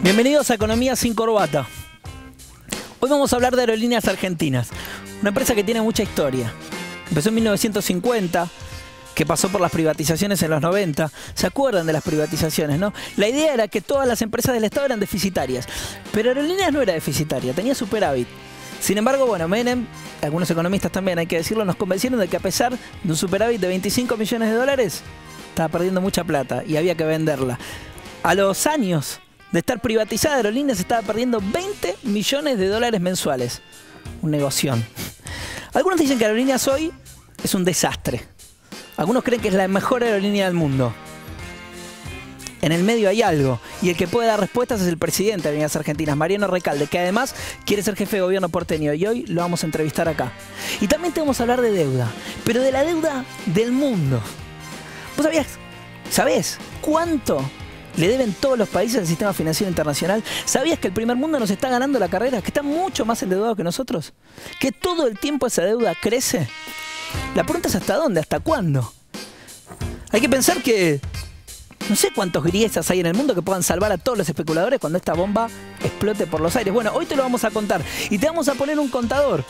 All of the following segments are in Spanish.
Bienvenidos a Economía sin Corbata. Hoy vamos a hablar de Aerolíneas Argentinas, una empresa que tiene mucha historia. Empezó en 1950, que pasó por las privatizaciones en los 90. ¿Se acuerdan de las privatizaciones, no? La idea era que todas las empresas del Estado eran deficitarias, pero Aerolíneas no era deficitaria, tenía superávit. Sin embargo, bueno, Menem, algunos economistas también, hay que decirlo, nos convencieron de que a pesar de un superávit de 25 millones de dólares, estaba perdiendo mucha plata y había que venderla. A los años de estar privatizada, Aerolíneas estaba perdiendo 20 millones de dólares mensuales. Un negoción. Algunos dicen que Aerolíneas hoy es un desastre. Algunos creen que es la mejor aerolínea del mundo. En el medio hay algo, y el que puede dar respuestas es el presidente de Aerolíneas Argentinas, Mariano Recalde, que además quiere ser jefe de gobierno porteño, y hoy lo vamos a entrevistar acá. Y también te vamos a hablar de deuda, pero de la deuda del mundo. ¿Vos sabés cuánto le deben todos los países al sistema financiero internacional? ¿Sabías que el primer mundo nos está ganando la carrera? ¿Que está mucho más endeudado que nosotros? ¿Que todo el tiempo esa deuda crece? La pregunta es ¿hasta dónde? ¿Hasta cuándo? Hay que pensar que no sé cuántos griesas hay en el mundo que puedan salvar a todos los especuladores cuando esta bomba explote por los aires. Bueno, hoy te lo vamos a contar y te vamos a poner un contador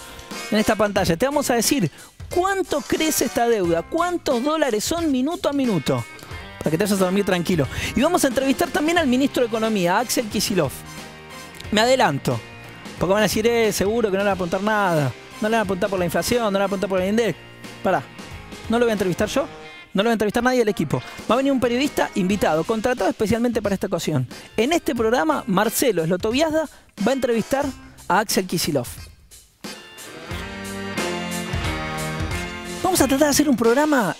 en esta pantalla. Te vamos a decir cuánto crece esta deuda, cuántos dólares son minuto a minuto, para que te vayas a dormir tranquilo. Y vamos a entrevistar también al ministro de Economía, Axel Kicillof. Me adelanto, porque van a decir, seguro que no le van a apuntar nada. No le van a apuntar por la inflación, no le van a apuntar por el INDEC. Pará, no lo voy a entrevistar yo, no lo voy a entrevistar nadie del equipo. Va a venir un periodista invitado, contratado especialmente para esta ocasión. En este programa, Marcelo Slotoviazda va a entrevistar a Axel Kicillof. Vamos a tratar de hacer un programa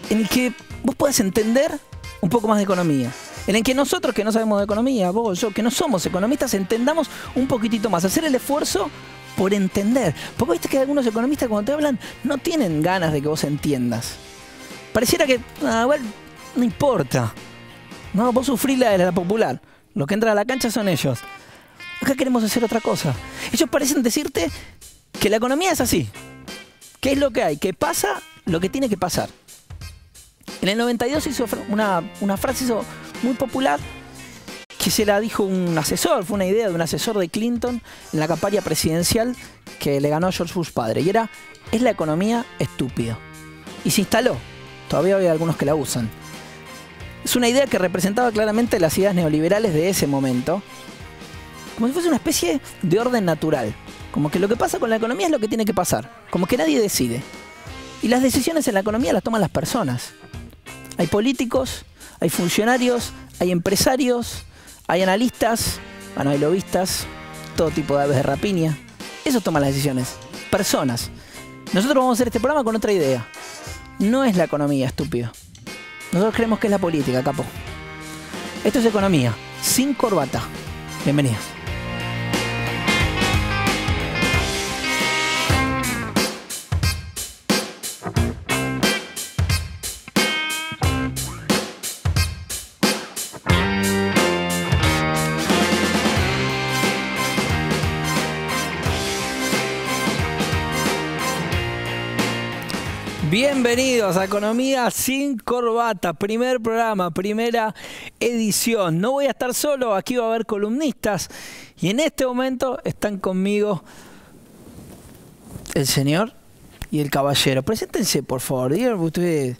en el que vos puedas entender un poco más de economía. En el que nosotros, que no sabemos de economía, vos, yo, que no somos economistas, entendamos un poquitito más. Hacer el esfuerzo por entender. Porque viste que algunos economistas cuando te hablan no tienen ganas de que vos entiendas. Pareciera que, igual, no importa. No, vos sufrís la de la popular. Los que entran a la cancha son ellos. Acá queremos hacer otra cosa. Ellos parecen decirte que la economía es así. ¿Qué es lo que hay? Que pasa lo que tiene que pasar. En el 92 hizo una frase muy popular que se la dijo un asesor, fue una idea de un asesor de Clinton en la campaña presidencial que le ganó a George Bush padre. Y era, es la economía estúpida. Y se instaló. Todavía hay algunos que la usan. Es una idea que representaba claramente las ideas neoliberales de ese momento. Como si fuese una especie de orden natural. Como que lo que pasa con la economía es lo que tiene que pasar. Como que nadie decide. Y las decisiones en la economía las toman las personas. Hay políticos, hay funcionarios, hay empresarios, hay analistas, bueno, hay lobistas, todo tipo de aves de rapiña. Eso toman las decisiones. Personas. Nosotros vamos a hacer este programa con otra idea. No es la economía, estúpido. Nosotros creemos que es la política, capo. Esto es Economía sin Corbata. Bienvenidos. Bienvenidos a Economía sin Corbata, primer programa, primera edición. No voy a estar solo, aquí va a haber columnistas y en este momento están conmigo el señor y el caballero. Preséntense, por favor, digan ustedes.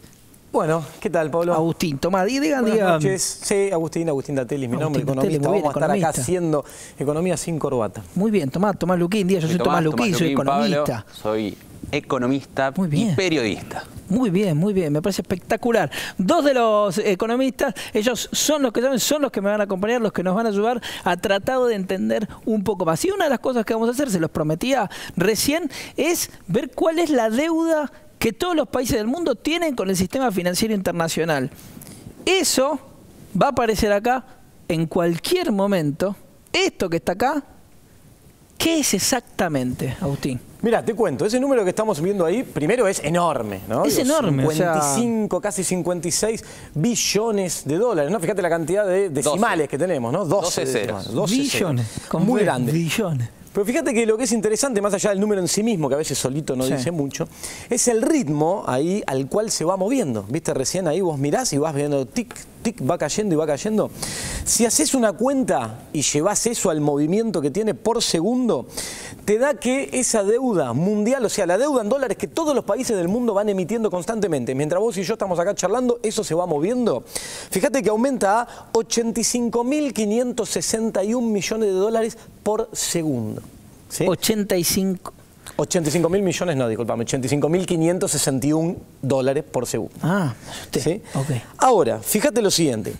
Bueno, ¿qué tal, Pablo? Agustín, Tomás, digan. Buenas noches. Sí, Agustín Datelli, mi nombre, economista. Vamos a estar acá haciendo Economía sin Corbata. Muy bien, Tomás Luquín, yo soy Tomás Luquín, soy economista. Pablo, soy economista y periodista. Muy bien, me parece espectacular. Dos de los economistas, ellos son los que saben, son los que me van a acompañar, los que nos van a ayudar a tratar de entender un poco más. Y una de las cosas que vamos a hacer, se los prometía recién, es ver cuál es la deuda que todos los países del mundo tienen con el sistema financiero internacional. Eso va a aparecer acá en cualquier momento. Esto que está acá, ¿qué es exactamente, Agustín? Mira, te cuento, ese número que estamos viendo ahí, primero es enorme, ¿no? Es enorme, 55, casi 56 billones de dólares, ¿no? Fíjate la cantidad de decimales que tenemos, ¿no? 12 ceros. 12 billones. Ceros. Muy grande. Billones. Pero fíjate que lo que es interesante, más allá del número en sí mismo, que a veces solito no dice mucho, es el ritmo ahí al cual se va moviendo. ¿Viste? Recién ahí vos mirás y vas viendo tic, tic, va cayendo y va cayendo. Si haces una cuenta y llevas eso al movimiento que tiene por segundo, te da que esa deuda mundial, o sea, la deuda en dólares que todos los países del mundo van emitiendo constantemente, mientras vos y yo estamos acá charlando, eso se va moviendo. Fíjate que aumenta a 85.561 millones de dólares por segundo. ¿Sí? 85.000 millones, no, disculpame, 85.561 dólares por segundo. Ah, ¿sí? Okay. Ahora, fíjate lo siguiente.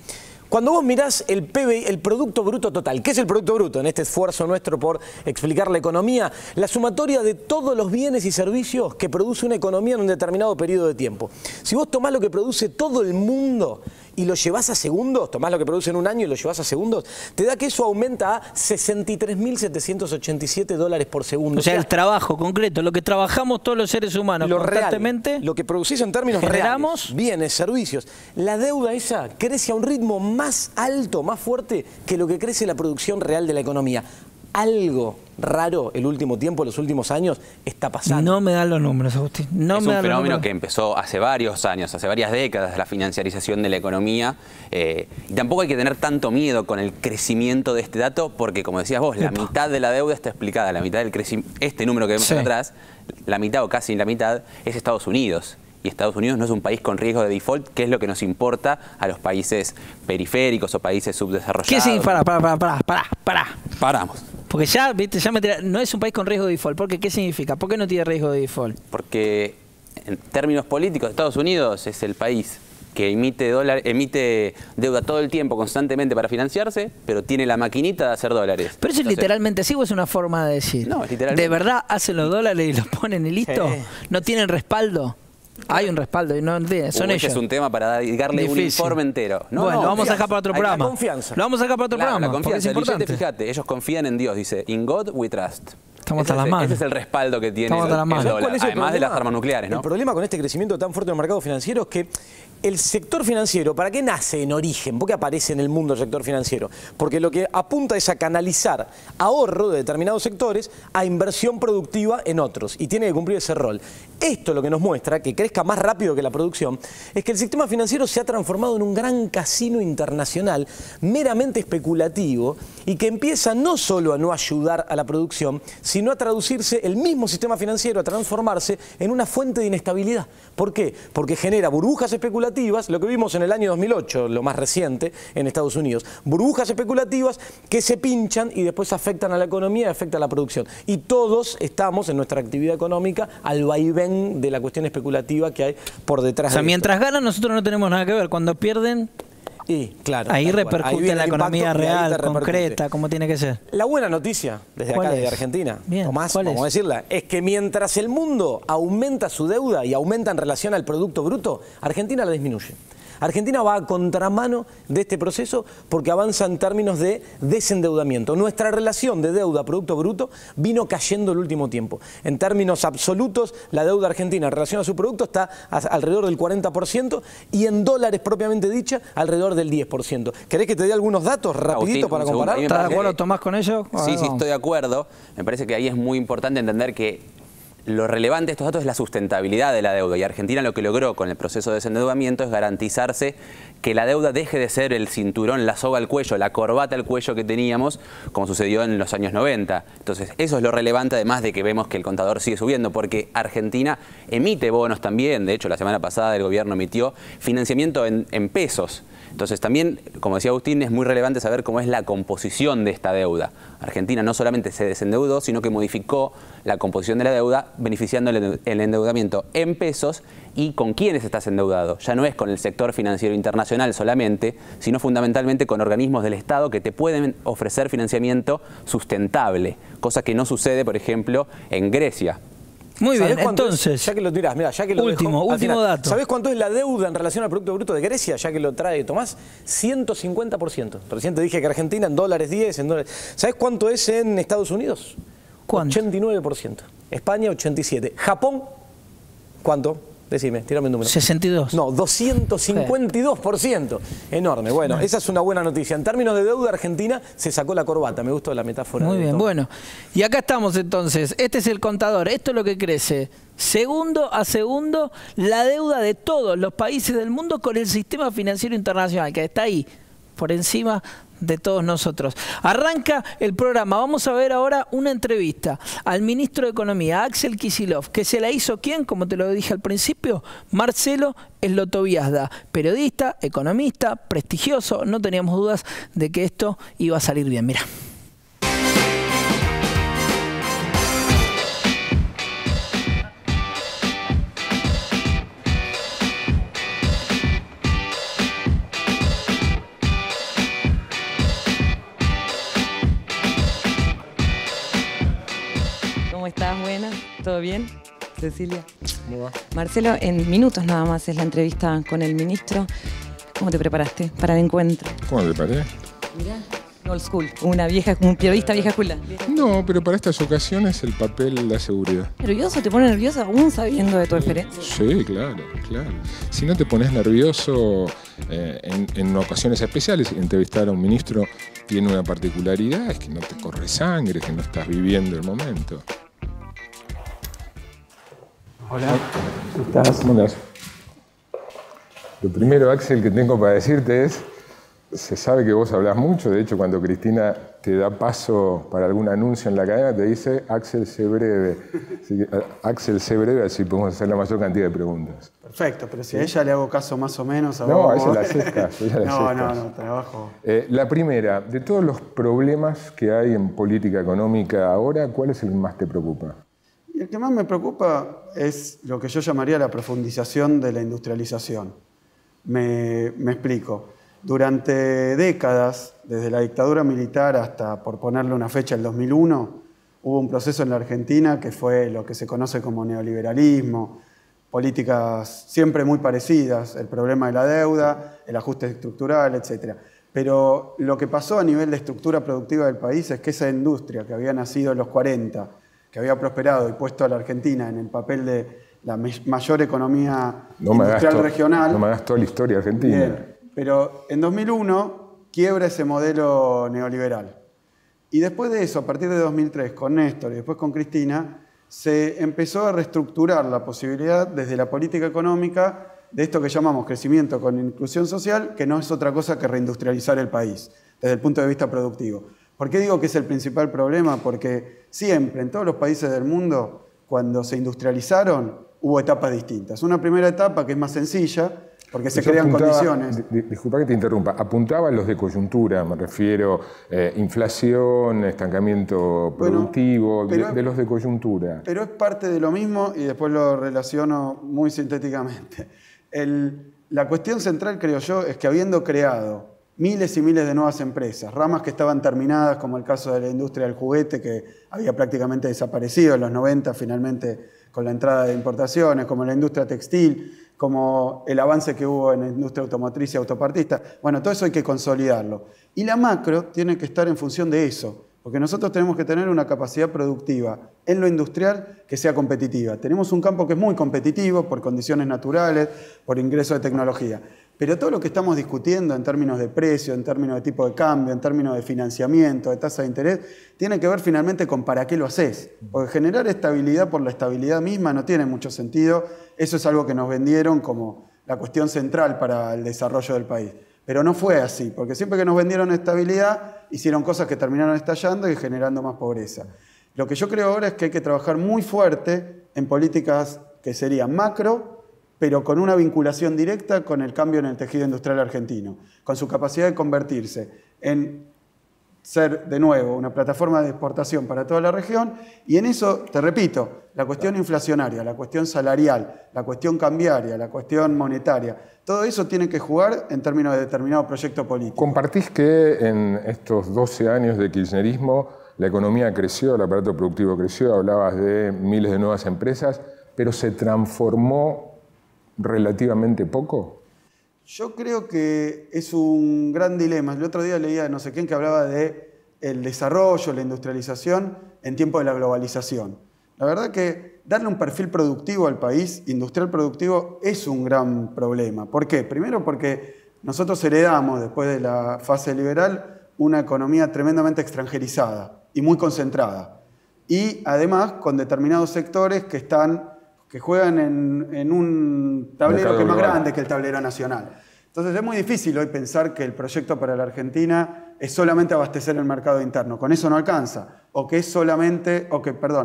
Cuando vos mirás el PBI, el Producto Bruto Total, ¿qué es el Producto Bruto? En este esfuerzo nuestro por explicar la economía, la sumatoria de todos los bienes y servicios que produce una economía en un determinado periodo de tiempo. Si vos tomás lo que produce todo el mundo y lo llevás a segundos, tomás lo que produce en un año y lo llevás a segundos, te da que eso aumenta a 63.787 dólares por segundo. O sea, el trabajo concreto, lo que trabajamos todos los seres humanos constantemente. Real, lo que producís en términos generamos reales, bienes, servicios. La deuda esa crece a un ritmo más alto, más fuerte que lo que crece la producción real de la economía. Algo raro el último tiempo, los últimos años, está pasando. No me dan los números, Agustín. No es me un fenómeno que empezó hace varios años, hace varias décadas, la financiarización de la economía. Y tampoco hay que tener tanto miedo con el crecimiento de este dato, porque como decías vos, la mitad de la deuda está explicada, la mitad del crecimiento, este número que vemos acá atrás, la mitad o casi la mitad es Estados Unidos. Y Estados Unidos no es un país con riesgo de default, que es lo que nos importa a los países periféricos o países subdesarrollados. ¿Qué significa? Paramos. Porque ya, viste, no es un país con riesgo de default. ¿Por qué? ¿Qué significa? ¿Por qué no tiene riesgo de default? Porque en términos políticos, Estados Unidos es el país que emite deuda todo el tiempo, constantemente para financiarse, pero tiene la maquinita de hacer dólares. ¿Pero eso es literalmente así o es una forma de decir? No, es literalmente. ¿De verdad hacen los dólares y los ponen y listo? Sí. ¿No tienen respaldo? Hay un respaldo y no tiene, son ellos. Es un tema para dedicarle un informe entero. No, bueno, lo vamos a sacar para otro programa. Confianza. Lo vamos a sacar para otro programa. La confianza, es importante. fíjate, ellos confían en Dios, dice, in God we trust. Estamos hasta las manos. Ese es el respaldo que tiene el dólar, además de las armas nucleares, ¿no? El problema con este crecimiento tan fuerte del mercado financiero es que el sector financiero, ¿para qué nace en origen? ¿Por qué aparece en el mundo el sector financiero? Porque lo que apunta es a canalizar ahorro de determinados sectores a inversión productiva en otros, y tiene que cumplir ese rol. Esto lo que nos muestra, que crezca más rápido que la producción, es que el sistema financiero se ha transformado en un gran casino internacional meramente especulativo y que empieza no solo a no ayudar a la producción, sino a traducirse el mismo sistema financiero, a transformarse en una fuente de inestabilidad. ¿Por qué? Porque genera burbujas especulativas, lo que vimos en el año 2008, lo más reciente, en Estados Unidos. Burbujas especulativas que se pinchan y después afectan a la economía y afectan a la producción. Y todos estamos en nuestra actividad económica al vaivén de la cuestión especulativa que hay por detrás. O sea, mientras ganan nosotros no tenemos nada que ver. Cuando pierden, y, claro, ahí repercute en la economía real, concreta, como tiene que ser. La buena noticia, desde acá, desde Argentina, Tomás, vamos a decirla, es que mientras el mundo aumenta su deuda y aumenta en relación al Producto Bruto, Argentina la disminuye. Argentina va a contramano de este proceso porque avanza en términos de desendeudamiento. Nuestra relación de deuda-producto bruto vino cayendo el último tiempo. En términos absolutos, la deuda argentina en relación a su producto está alrededor del 40% y en dólares propiamente dicha, alrededor del 10%. ¿Querés que te dé algunos datos rapidito para comparar? ¿Estás de acuerdo, Tomás, con ello? Sí, sí, estoy de acuerdo. Me parece que ahí es muy importante entender que lo relevante de estos datos es la sustentabilidad de la deuda, y Argentina lo que logró con el proceso de desendeudamiento es garantizarse que la deuda deje de ser el cinturón, la soga al cuello, la corbata al cuello que teníamos, como sucedió en los años 90. Entonces, eso es lo relevante, además de que vemos que el contador sigue subiendo, porque Argentina emite bonos también. De hecho, la semana pasada el gobierno emitió financiamiento en pesos. Entonces, también, como decía Agustín, es muy relevante saber cómo es la composición de esta deuda. Argentina no solamente se desendeudó, sino que modificó la composición de la deuda, beneficiando el endeudamiento en pesos y con quiénes estás endeudado. Ya no es con el sector financiero internacional solamente, sino fundamentalmente con organismos del Estado que te pueden ofrecer financiamiento sustentable, cosa que no sucede, por ejemplo, en Grecia. Muy bien, entonces, ya que lo tirás, mira, ya que lo último dato. ¿Sabés cuánto es la deuda en relación al Producto Bruto de Grecia? Ya que lo trae Tomás, 150%. Recién te dije que Argentina en dólares 10, en dólares. ¿Sabés cuánto es en Estados Unidos? ¿Cuánto? 89%. España 87%. Japón, ¿cuánto? Decime, tírame un número. 62. No, 252%. Enorme. Bueno, esa es una buena noticia. En términos de deuda, Argentina se sacó la corbata. Me gustó la metáfora. Muy bien, Tom. bueno. Y acá estamos entonces. Este es el contador. Esto es lo que crece. Segundo a segundo, la deuda de todos los países del mundo con el sistema financiero internacional, que está ahí, por encima de todos nosotros. Arranca el programa. Vamos a ver ahora una entrevista al ministro de Economía, Axel Kicillof, que se la hizo ¿quién? Como te lo dije al principio, Marcelo Slotoviazda, periodista, economista, prestigioso. No teníamos dudas de que esto iba a salir bien. Mira. ¿Cómo estás? Buena. ¿Todo bien? Cecilia. ¿Cómo va? Marcelo, en minutos nada más es la entrevista con el ministro. ¿Cómo te preparaste para el encuentro? ¿Cómo te preparé? Mirá, old school, una periodista vieja escuela. No, pero para estas ocasiones el papel da seguridad. ¿Nervioso? ¿Te pone nervioso aún sabiendo de tu experiencia? Sí, claro, claro. Si no te pones nervioso en ocasiones especiales, entrevistar a un ministro tiene una particularidad, es que no te corre sangre, que no estás viviendo el momento. Hola, ¿cómo estás? ¿Cómo andás? Lo primero, Axel, que tengo para decirte es, se sabe que vos hablás mucho, de hecho cuando Cristina te da paso para algún anuncio en la cadena te dice Axel, sé breve. Así que, Axel, sé breve, así podemos hacer la mayor cantidad de preguntas. Perfecto, pero si a ella le hago caso más o menos... No, a ella le haces caso. No, trabajo... La primera, de todos los problemas que hay en política económica ahora, ¿cuál es el que más te preocupa? Y el que más me preocupa es lo que yo llamaría la profundización de la industrialización. Me explico. Durante décadas, desde la dictadura militar hasta, por ponerle una fecha, el 2001, hubo un proceso en la Argentina que fue lo que se conoce como neoliberalismo, políticas siempre muy parecidas, el problema de la deuda, el ajuste estructural, etc. Pero lo que pasó a nivel de estructura productiva del país es que esa industria que había nacido en los 40, que había prosperado y puesto a la Argentina en el papel de la mayor economía industrial regional... No me hagas toda la historia argentina. Bien, pero en 2001 quiebra ese modelo neoliberal. Y después de eso, a partir de 2003, con Néstor y después con Cristina, se empezó a reestructurar la posibilidad desde la política económica de esto que llamamos crecimiento con inclusión social, que no es otra cosa que reindustrializar el país, desde el punto de vista productivo. ¿Por qué digo que es el principal problema? Porque siempre, en todos los países del mundo, cuando se industrializaron, hubo etapas distintas. Una primera etapa que es más sencilla, porque se crean condiciones. Disculpa que te interrumpa. Apuntaba a los de coyuntura, me refiero, inflación, estancamiento productivo, de los de coyuntura. Pero es parte de lo mismo y después lo relaciono muy sintéticamente. La cuestión central, creo yo, es que habiendo creado miles y miles de nuevas empresas, ramas que estaban terminadas, como el caso de la industria del juguete, que había prácticamente desaparecido en los 90, finalmente con la entrada de importaciones, como la industria textil, como el avance que hubo en la industria automotriz y autopartista. Bueno, todo eso hay que consolidarlo. Y la macro tiene que estar en función de eso, porque nosotros tenemos que tener una capacidad productiva en lo industrial que sea competitiva. Tenemos un campo que es muy competitivo por condiciones naturales, por ingreso de tecnología. Pero todo lo que estamos discutiendo en términos de precio, en términos de tipo de cambio, en términos de financiamiento, de tasa de interés, tiene que ver finalmente con para qué lo haces. Porque generar estabilidad por la estabilidad misma no tiene mucho sentido. Eso es algo que nos vendieron como la cuestión central para el desarrollo del país. Pero no fue así, porque siempre que nos vendieron estabilidad, hicieron cosas que terminaron estallando y generando más pobreza. Lo que yo creo ahora es que hay que trabajar muy fuerte en políticas que serían macro, pero con una vinculación directa con el cambio en el tejido industrial argentino, con su capacidad de convertirse en ser, de nuevo, una plataforma de exportación para toda la región, y en eso, te repito, la cuestión inflacionaria, la cuestión salarial, la cuestión cambiaria, la cuestión monetaria, todo eso tiene que jugar en términos de determinado proyecto político. ¿Compartís que en estos 12 años de kirchnerismo la economía creció, el aparato productivo creció, hablabas de miles de nuevas empresas, pero se transformó relativamente poco? Yo creo que es un gran dilema. El otro día leía no sé quién que hablaba de el desarrollo, la industrialización en tiempo de la globalización. La verdad que darle un perfil productivo al país, industrial productivo, es un gran problema. ¿Por qué? Primero porque nosotros heredamos, después de la fase liberal, una economía tremendamente extranjerizada y muy concentrada. Y además con determinados sectores que juegan en un tablero que es más grande que el tablero nacional. Entonces es muy difícil hoy pensar que el proyecto para la Argentina es solamente abastecer el mercado interno. Con eso no alcanza. O que es solamente,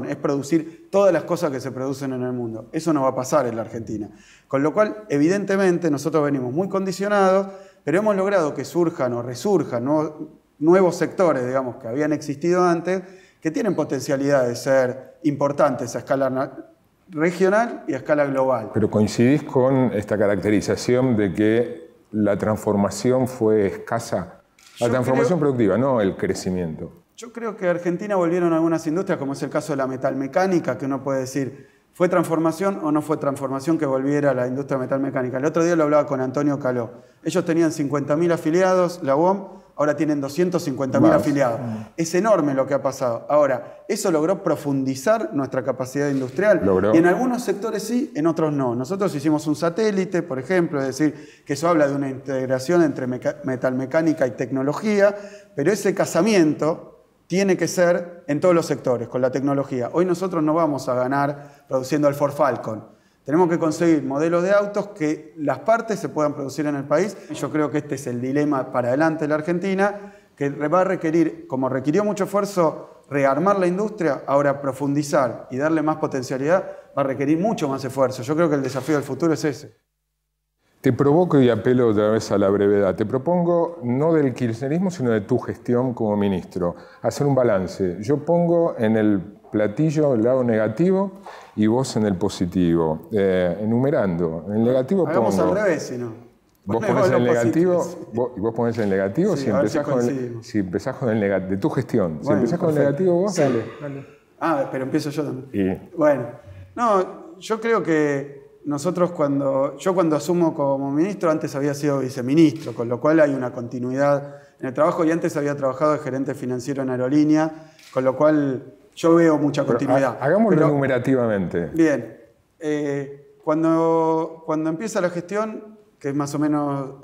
es producir todas las cosas que se producen en el mundo. Eso no va a pasar en la Argentina. Con lo cual, evidentemente, nosotros venimos muy condicionados, pero hemos logrado que surjan o resurjan nuevos sectores, digamos, que habían existido antes, que tienen potencialidad de ser importantes a escala regional y a escala global. Pero coincidís con esta caracterización de que la transformación fue escasa. La transformación productiva, no el crecimiento. Yo creo que Argentina volvieron algunas industrias, como es el caso de la metalmecánica, que uno puede decir, ¿fue transformación o no fue transformación que volviera a la industria metalmecánica? El otro día lo hablaba con Antonio Caló. Ellos tenían 50.000 afiliados, la UOM, ahora tienen 250.000 afiliados. Es enorme lo que ha pasado. Ahora, eso logró profundizar nuestra capacidad industrial. ¿Logró? Y en algunos sectores sí, en otros no. Nosotros hicimos un satélite, por ejemplo, es decir, que eso habla de una integración entre metalmecánica y tecnología, pero ese casamiento tiene que ser en todos los sectores, con la tecnología. Hoy nosotros no vamos a ganar produciendo el Ford Falcon. Tenemos que conseguir modelos de autos que las partes se puedan producir en el país. Yo creo que este es el dilema para adelante de la Argentina, que va a requerir, como requirió mucho esfuerzo, rearmar la industria, ahora profundizar y darle más potencialidad, va a requerir mucho más esfuerzo. Yo creo que el desafío del futuro es ese. Te provoco y apelo otra vez a la brevedad. Te propongo, no del kirchnerismo, sino de tu gestión como ministro, hacer un balance. Yo pongo en el platillo el lado negativo y vos en el positivo, enumerando. En el negativo Hagamos pongo... al revés, si no. Vos ponés el negativo, vos ponés el negativo, Sí, si empezás con el negativo, de tu gestión. Bueno, si empezás con el negativo vos, sí. dale. Ah, pero empiezo yo también. Y... Bueno, no, yo creo que nosotros cuando asumo como ministro, antes había sido viceministro, con lo cual hay una continuidad en el trabajo y antes había trabajado de gerente financiero en aerolínea, con lo cual yo veo mucha continuidad. Hagámoslo numerativamente. Bien, cuando empieza la gestión, que es más o menos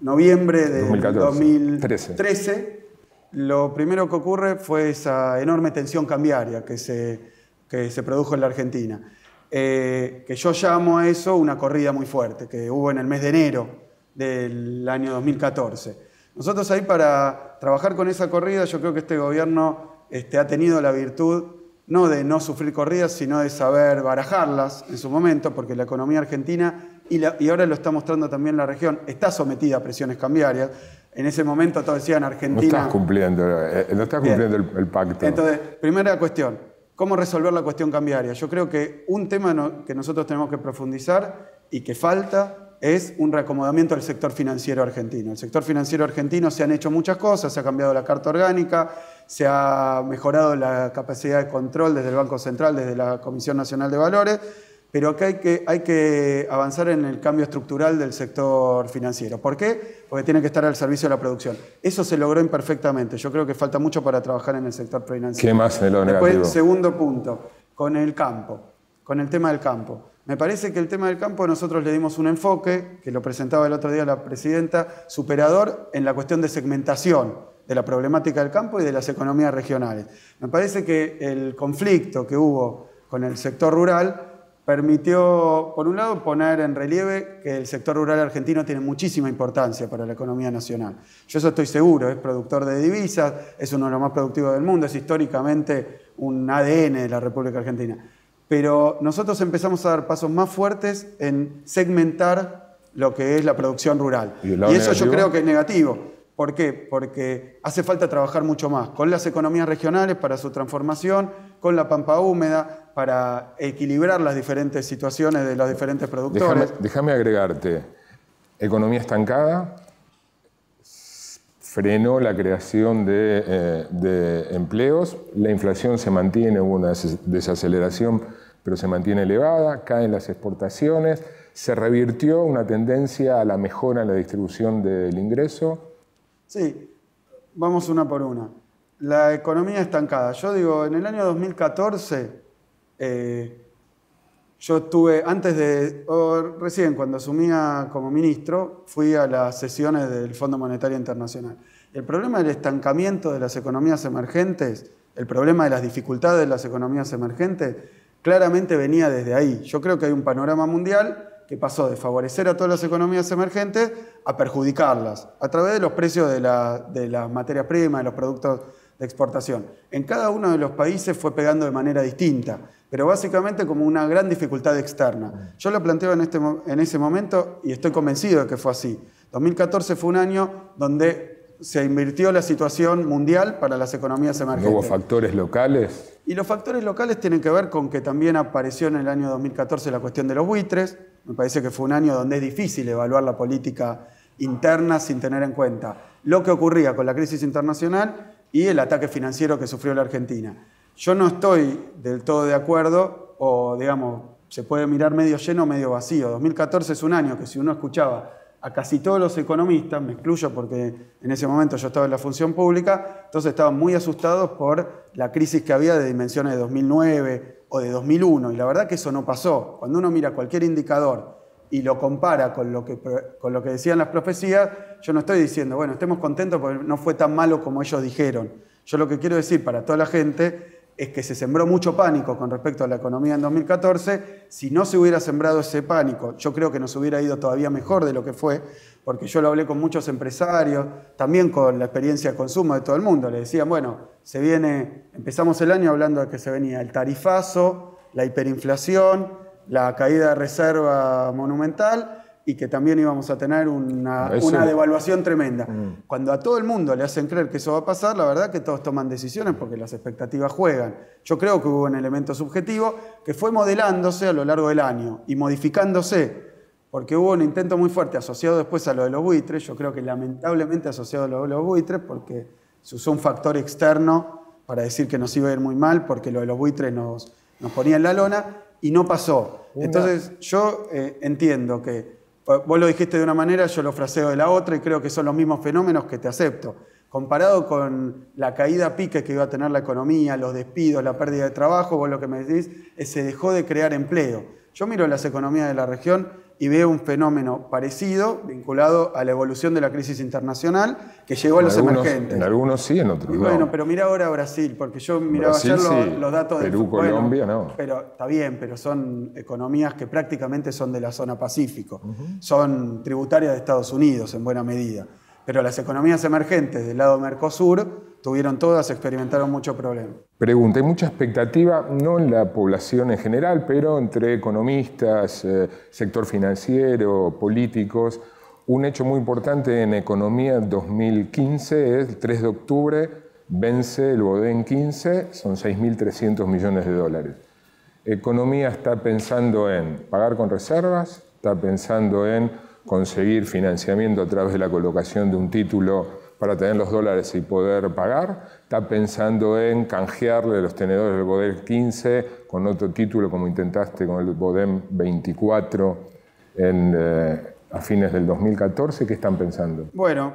noviembre de 2013, lo primero que ocurre fue esa enorme tensión cambiaria que se produjo en la Argentina. Que yo llamo a eso una corrida muy fuerte, que hubo en el mes de enero del año 2014. Nosotros ahí para trabajar con esa corrida, yo creo que este gobierno ha tenido la virtud no de no sufrir corridas, sino de saber barajarlas en su momento, porque la economía argentina, y ahora lo está mostrando también la región, está sometida a presiones cambiarias. En ese momento todos decían Argentina... No estás cumpliendo el pacto. Entonces, primera cuestión, ¿cómo resolver la cuestión cambiaria? Yo creo que un tema que nosotros tenemos que profundizar y que falta es un reacomodamiento del sector financiero argentino. El sector financiero argentino se han hecho muchas cosas, se ha cambiado la carta orgánica, se ha mejorado la capacidad de control desde el Banco Central, desde la Comisión Nacional de Valores, pero acá hay que avanzar en el cambio estructural del sector financiero. ¿Por qué? Porque tiene que estar al servicio de la producción. Eso se logró imperfectamente. Yo creo que falta mucho para trabajar en el sector financiero. ¿Qué más en lo negativo? Después, segundo punto, con el campo, con el tema del campo. Me parece que el tema del campo nosotros le dimos un enfoque, que lo presentaba el otro día la presidenta, superador en la cuestión de segmentación de la problemática del campo y de las economías regionales. Me parece que el conflicto que hubo con el sector rural permitió, por un lado, poner en relieve que el sector rural argentino tiene muchísima importancia para la economía nacional. Yo eso estoy seguro, es productor de divisas, es uno de los más productivos del mundo, es históricamente un ADN de la República Argentina. Pero nosotros empezamos a dar pasos más fuertes en segmentar lo que es la producción rural. ¿Y eso negativo? Yo creo que es negativo. ¿Por qué? Porque hace falta trabajar mucho más con las economías regionales para su transformación, con la pampa húmeda para equilibrar las diferentes situaciones de los diferentes productores. Déjame agregarte, economía frenó la creación de empleos, la inflación se mantiene, hubo una desaceleración, pero se mantiene elevada, caen las exportaciones, se revirtió una tendencia a la mejora en la distribución del ingreso. Sí, vamos una por una. La economía estancada. Yo digo, en el año 2014, yo estuve, recién cuando asumía como ministro, fui a las sesiones del Fondo Monetario Internacional. El problema del estancamiento de las economías emergentes, el problema de las dificultades de las economías emergentes, claramente venía desde ahí. Yo creo que hay un panorama mundial que pasó de favorecer a todas las economías emergentes a perjudicarlas a través de los precios de las materias primas, de los productos de exportación. En cada uno de los países fue pegando de manera distinta, pero básicamente como una gran dificultad externa. Yo lo planteo en ese momento y estoy convencido de que fue así. 2014 fue un año donde se invirtió la situación mundial para las economías emergentes. ¿No hubo factores locales? Y los factores locales tienen que ver con que también apareció en el año 2014 la cuestión de los buitres. Me parece que fue un año donde es difícil evaluar la política interna sin tener en cuenta lo que ocurría con la crisis internacional y el ataque financiero que sufrió la Argentina. Yo no estoy del todo de acuerdo, o digamos, se puede mirar medio lleno o medio vacío. 2014 es un año que si uno escuchaba a casi todos los economistas, me excluyo porque en ese momento yo estaba en la función pública, entonces estaban muy asustados por la crisis que había de dimensiones de 2009 o de 2001, y la verdad que eso no pasó. Cuando uno mira cualquier indicador y lo compara con lo que decían las profecías, yo no estoy diciendo, bueno, estemos contentos porque no fue tan malo como ellos dijeron. Yo lo que quiero decir para toda la gente es que se sembró mucho pánico con respecto a la economía en 2014. Si no se hubiera sembrado ese pánico, yo creo que nos hubiera ido todavía mejor de lo que fue, porque yo lo hablé con muchos empresarios, también con la experiencia de consumo de todo el mundo. Le decían, bueno, empezamos el año hablando de que se venía el tarifazo, la hiperinflación, la caída de reserva monumental y que también íbamos a tener una devaluación tremenda. Cuando a todo el mundo le hacen creer que eso va a pasar, la verdad que todos toman decisiones porque las expectativas juegan. Yo creo que hubo un elemento subjetivo que fue modelándose a lo largo del año y modificándose, porque hubo un intento muy fuerte asociado después a lo de los buitres, yo creo que lamentablemente asociado a lo de los buitres, porque se usó un factor externo para decir que nos iba a ir muy mal, porque lo de los buitres nos ponía en la lona, y no pasó. Entonces yo entiendo que vos lo dijiste de una manera, yo lo fraseo de la otra y creo que son los mismos fenómenos que te acepto. Comparado con la caída a pique que iba a tener la economía, los despidos, la pérdida de trabajo, vos lo que me decís es que se dejó de crear empleo. Yo miro las economías de la región y veo un fenómeno parecido vinculado a la evolución de la crisis internacional que llegó a los emergentes. En algunos sí, en otros no. Bueno, pero mira ahora Brasil, porque yo miraba ayer los datos de Perú, Colombia, no. Pero está bien, pero son economías que prácticamente son de la zona Pacífico. Son tributarias de Estados Unidos en buena medida. Pero las economías emergentes del lado Mercosur experimentaron mucho problema. Pregunta, hay mucha expectativa, no en la población en general, pero entre economistas, sector financiero, políticos. Un hecho muy importante en economía 2015 es el 3 de octubre, vence el Bodén 15, son 6.300 millones de dólares. Economía está pensando en pagar con reservas, está pensando en conseguir financiamiento a través de la colocación de un título para tener los dólares y poder pagar, está pensando en canjearle los tenedores del Bodén 15 con otro título como intentaste con el Bodén 24 a fines del 2014. ¿Qué están pensando? Bueno,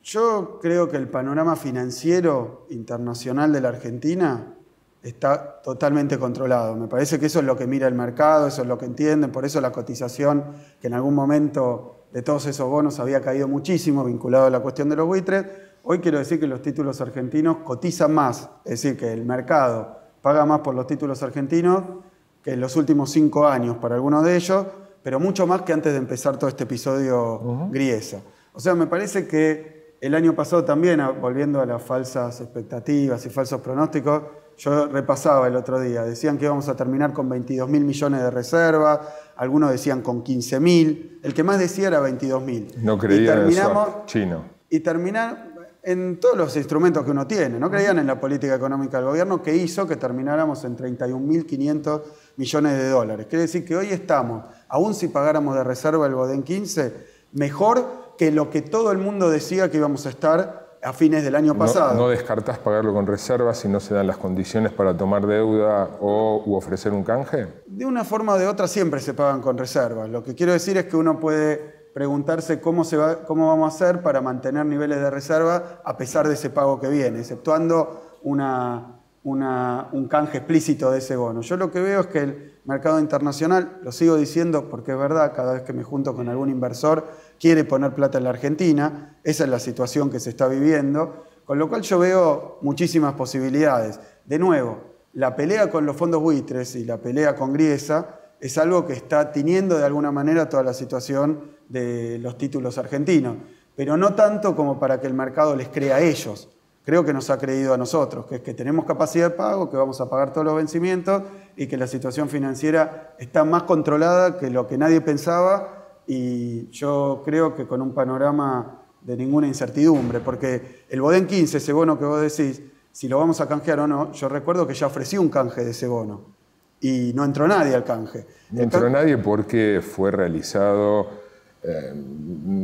yo creo que el panorama financiero internacional de la Argentina está totalmente controlado. Me parece que eso es lo que mira el mercado, eso es lo que entienden, por eso la cotización que en algún momento de todos esos bonos había caído muchísimo, vinculado a la cuestión de los buitres. Hoy quiero decir que los títulos argentinos cotizan más, es decir, que el mercado paga más por los títulos argentinos que en los últimos 5 años para algunos de ellos, pero mucho más que antes de empezar todo este episodio Griesa. O sea, me parece que el año pasado también, volviendo a las falsas expectativas y falsos pronósticos, yo repasaba el otro día, decían que íbamos a terminar con 22.000 millones de reservas, algunos decían con 15.000, el que más decía era 22.000. No creían en el swap chino. Y terminar en todos los instrumentos que uno tiene, no creían en la política económica del gobierno que hizo que termináramos en 31.500 millones de dólares. Quiere decir que hoy estamos, aún si pagáramos de reserva el Bodén 15, mejor que lo que todo el mundo decía que íbamos a estar a fines del año pasado. ¿No descartás pagarlo con reservas si no se dan las condiciones para tomar deuda u ofrecer un canje? De una forma o de otra siempre se pagan con reservas. Lo que quiero decir es que uno puede preguntarse cómo vamos a hacer para mantener niveles de reserva a pesar de ese pago que viene, exceptuando un canje explícito de ese bono. Yo lo que veo es que el mercado internacional, lo sigo diciendo porque es verdad, cada vez que me junto con algún inversor, quiere poner plata en la Argentina, esa es la situación que se está viviendo, con lo cual yo veo muchísimas posibilidades. De nuevo, la pelea con los fondos buitres y la pelea con Griesa es algo que está tiñendo de alguna manera toda la situación de los títulos argentinos, pero no tanto como para que el mercado les crea a ellos. Creo que nos ha creído a nosotros, que es que tenemos capacidad de pago, que vamos a pagar todos los vencimientos y que la situación financiera está más controlada que lo que nadie pensaba, y yo creo que con un panorama de ninguna incertidumbre, porque el Bodem 15, ese bono que vos decís, si lo vamos a canjear o no, yo recuerdo que ya ofrecí un canje de ese bono y no entró nadie al canje. No entró nadie porque fue realizado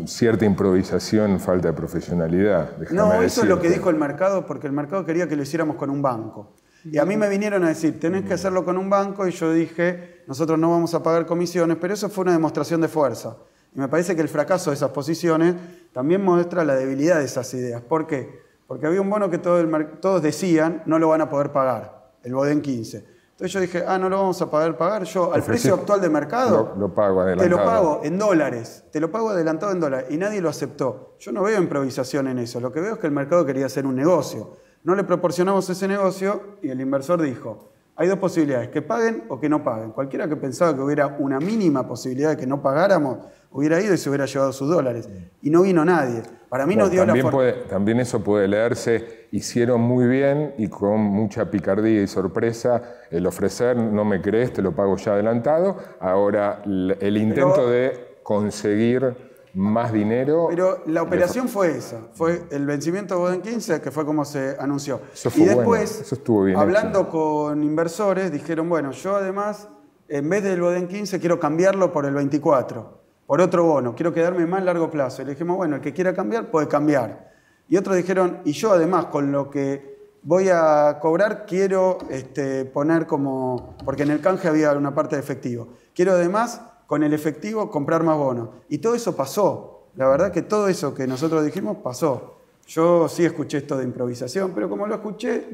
cierta improvisación, falta de profesionalidad. No, eso es lo que dijo el mercado, porque el mercado quería que lo hiciéramos con un banco. Y a mí me vinieron a decir, tenés que hacerlo con un banco, y yo dije, nosotros no vamos a pagar comisiones, pero eso fue una demostración de fuerza. Y me parece que el fracaso de esas posiciones también muestra la debilidad de esas ideas. ¿Por qué? Porque había un bono que todos decían, no lo van a poder pagar, el Bodem 15. Entonces yo dije, no lo vamos a poder pagar. Yo, al precio actual de mercado, lo pago adelantado. te lo pago en dólares. Te lo pago adelantado en dólares. Y nadie lo aceptó. Yo no veo improvisación en eso. Lo que veo es que el mercado quería hacer un negocio. No le proporcionamos ese negocio y el inversor dijo, hay dos posibilidades, que paguen o que no paguen. Cualquiera que pensaba que hubiera una mínima posibilidad de que no pagáramos, hubiera ido y se hubiera llevado sus dólares. Y no vino nadie. Para mí nos dio la forma. También eso puede leerse, hicieron muy bien y con mucha picardía y sorpresa el ofrecer, no me crees, te lo pago ya adelantado. Ahora el intento de conseguir más dinero. Pero la operación fue esa, fue el vencimiento de Bodem 15, que fue como se anunció. Eso fue y después, bueno, eso estuvo bien hablando hecho. con inversores, dijeron, bueno, yo además, en vez del Bodem 15, quiero cambiarlo por el 24. Por otro bono, quiero quedarme más largo plazo. Y le dijimos, bueno, el que quiera cambiar, puede cambiar. Y otros dijeron, y yo además, con lo que voy a cobrar, quiero poner como, porque en el canje había una parte de efectivo, quiero además, con el efectivo, comprar más bonos. Y todo eso pasó. La verdad que todo eso que nosotros dijimos pasó. Yo sí escuché esto de improvisación, pero como lo escuché,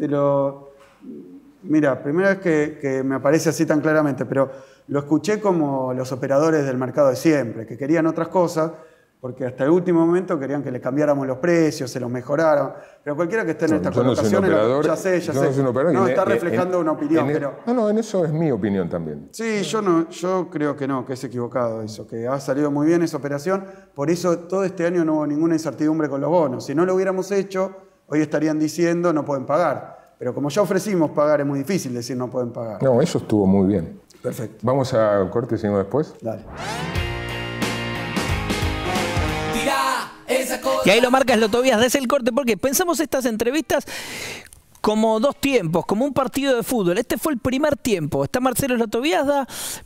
mira, primera vez que me aparece así tan claramente, pero lo escuché como los operadores del mercado de siempre, que querían otras cosas, porque hasta el último momento querían que les cambiáramos los precios, se los mejoraron. Pero cualquiera que esté en esta colocación, ya sé. No, está reflejando una opinión. No, en eso es mi opinión también. Sí, yo creo que no, que es equivocado eso, que ha salido muy bien esa operación. Por eso todo este año no hubo ninguna incertidumbre con los bonos. Si no lo hubiéramos hecho, hoy estarían diciendo no pueden pagar. Pero como ya ofrecimos pagar, es muy difícil decir no pueden pagar. No, eso estuvo muy bien. Perfecto. Vamos a corte y seguimos después. Dale. Y ahí lo marca Slotovías desde el corte, porque pensamos estas entrevistas como dos tiempos, como un partido de fútbol. Este fue el primer tiempo. Está Marcelo Slotovías,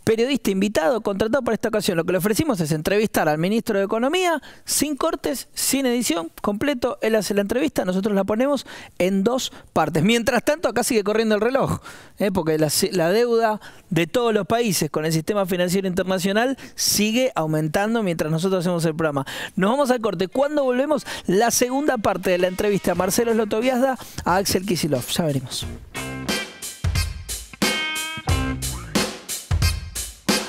periodista invitado, contratado para esta ocasión. Lo que le ofrecimos es entrevistar al ministro de Economía, sin cortes, sin edición, completo. Él hace la entrevista, nosotros la ponemos en dos partes. Mientras tanto, acá sigue corriendo el reloj, porque la deuda de todos los países con el sistema financiero internacional sigue aumentando mientras nosotros hacemos el programa. Nos vamos al corte. Cuando volvemos, la segunda parte de la entrevista a Marcelo Slotovías a Axel Kicillof. Ya veremos.